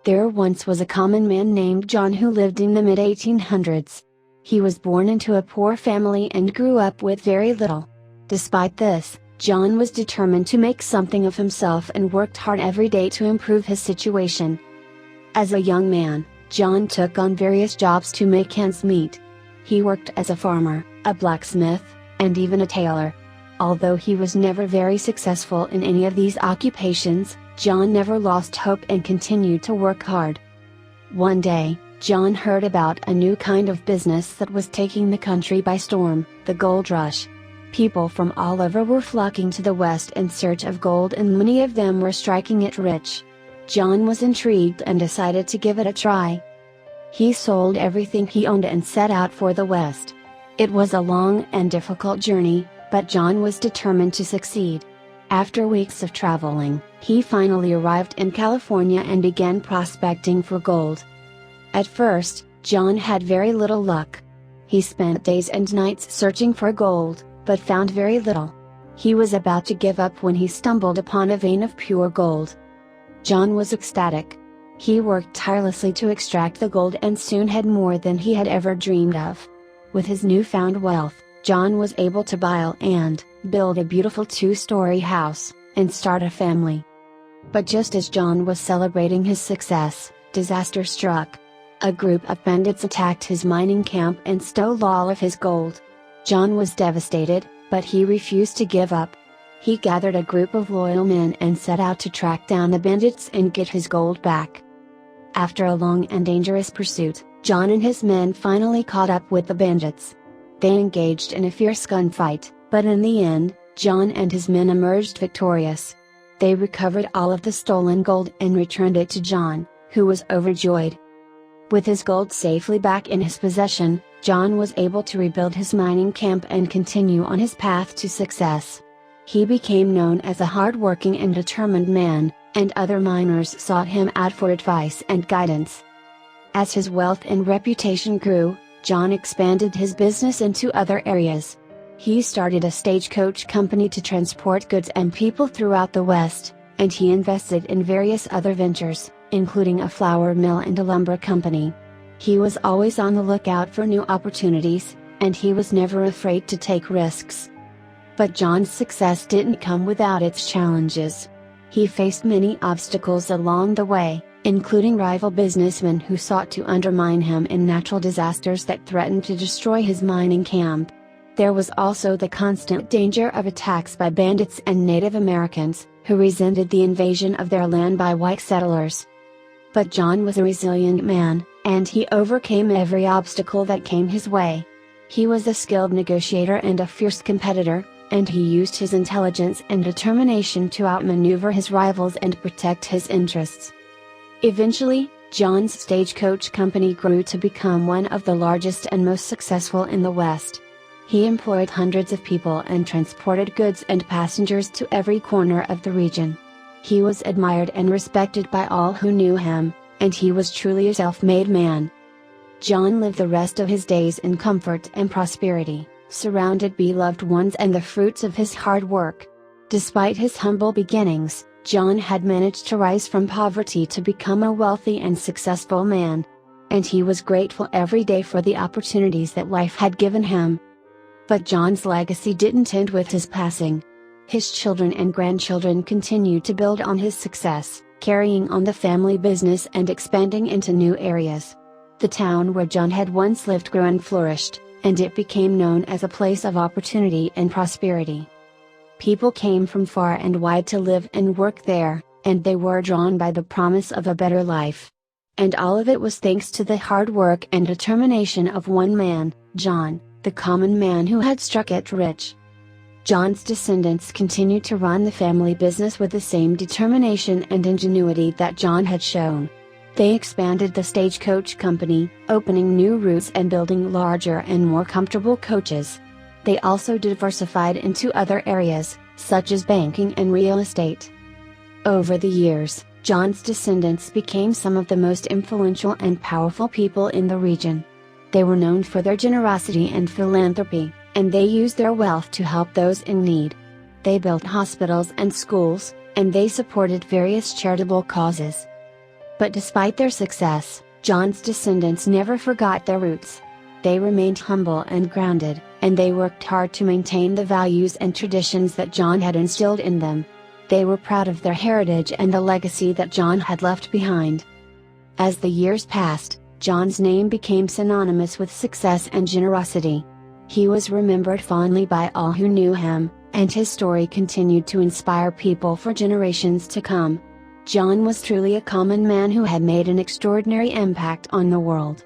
There once was a common man named John who lived in the mid-1800s. He was born into a poor family and grew up with very little. Despite this, John was determined to make something of himself and worked hard every day to improve his situation. As a young man, John took on various jobs to make ends meet. He worked as a farmer, a blacksmith, and even a tailor. Although he was never very successful in any of these occupations, John never lost hope and continued to work hard. One day, John heard about a new kind of business that was taking the country by storm, the gold rush. People from all over were flocking to the west in search of gold, and many of them were striking it rich. John was intrigued and decided to give it a try. He sold everything he owned and set out for the west. It was a long and difficult journey, but John was determined to succeed. After weeks of traveling, he finally arrived in California and began prospecting for gold. At first, John had very little luck. He spent days and nights searching for gold, but found very little. He was about to give up when he stumbled upon a vein of pure gold. John was ecstatic. He worked tirelessly to extract the gold and soon had more than he had ever dreamed of. With his newfound wealth, John was able to buy and build a beautiful 2-story house, and start a family. But just as John was celebrating his success, disaster struck. A group of bandits attacked his mining camp and stole all of his gold. John was devastated, but he refused to give up. He gathered a group of loyal men and set out to track down the bandits and get his gold back. After a long and dangerous pursuit, John and his men finally caught up with the bandits. They engaged in a fierce gunfight, but in the end, John and his men emerged victorious. They recovered all of the stolen gold and returned it to John, who was overjoyed. With his gold safely back in his possession, John was able to rebuild his mining camp and continue on his path to success. He became known as a hard-working and determined man, and other miners sought him out for advice and guidance. As his wealth and reputation grew, John expanded his business into other areas. He started a stagecoach company to transport goods and people throughout the West, and he invested in various other ventures, including a flour mill and a lumber company. He was always on the lookout for new opportunities, and he was never afraid to take risks. But John's success didn't come without its challenges. He faced many obstacles along the way, including rival businessmen who sought to undermine him and natural disasters that threatened to destroy his mining camp. There was also the constant danger of attacks by bandits and Native Americans, who resented the invasion of their land by white settlers. But John was a resilient man, and he overcame every obstacle that came his way. He was a skilled negotiator and a fierce competitor, and he used his intelligence and determination to outmaneuver his rivals and protect his interests. Eventually, John's stagecoach company grew to become one of the largest and most successful in the West. He employed hundreds of people and transported goods and passengers to every corner of the region. He was admired and respected by all who knew him, and he was truly a self-made man. John lived the rest of his days in comfort and prosperity, surrounded by loved ones and the fruits of his hard work. Despite his humble beginnings, John had managed to rise from poverty to become a wealthy and successful man. And he was grateful every day for the opportunities that life had given him. But John's legacy didn't end with his passing. His children and grandchildren continued to build on his success, carrying on the family business and expanding into new areas. The town where John had once lived grew and flourished, and it became known as a place of opportunity and prosperity. People came from far and wide to live and work there, and they were drawn by the promise of a better life. And all of it was thanks to the hard work and determination of one man, John, the common man who had struck it rich. John's descendants continued to run the family business with the same determination and ingenuity that John had shown. They expanded the stagecoach company, opening new routes and building larger and more comfortable coaches. They also diversified into other areas, such as banking and real estate. Over the years, John's descendants became some of the most influential and powerful people in the region. They were known for their generosity and philanthropy, and they used their wealth to help those in need. They built hospitals and schools, and they supported various charitable causes. But despite their success, John's descendants never forgot their roots. They remained humble and grounded, and they worked hard to maintain the values and traditions that John had instilled in them. They were proud of their heritage and the legacy that John had left behind. As the years passed, John's name became synonymous with success and generosity. He was remembered fondly by all who knew him, and his story continued to inspire people for generations to come. John was truly a common man who had made an extraordinary impact on the world.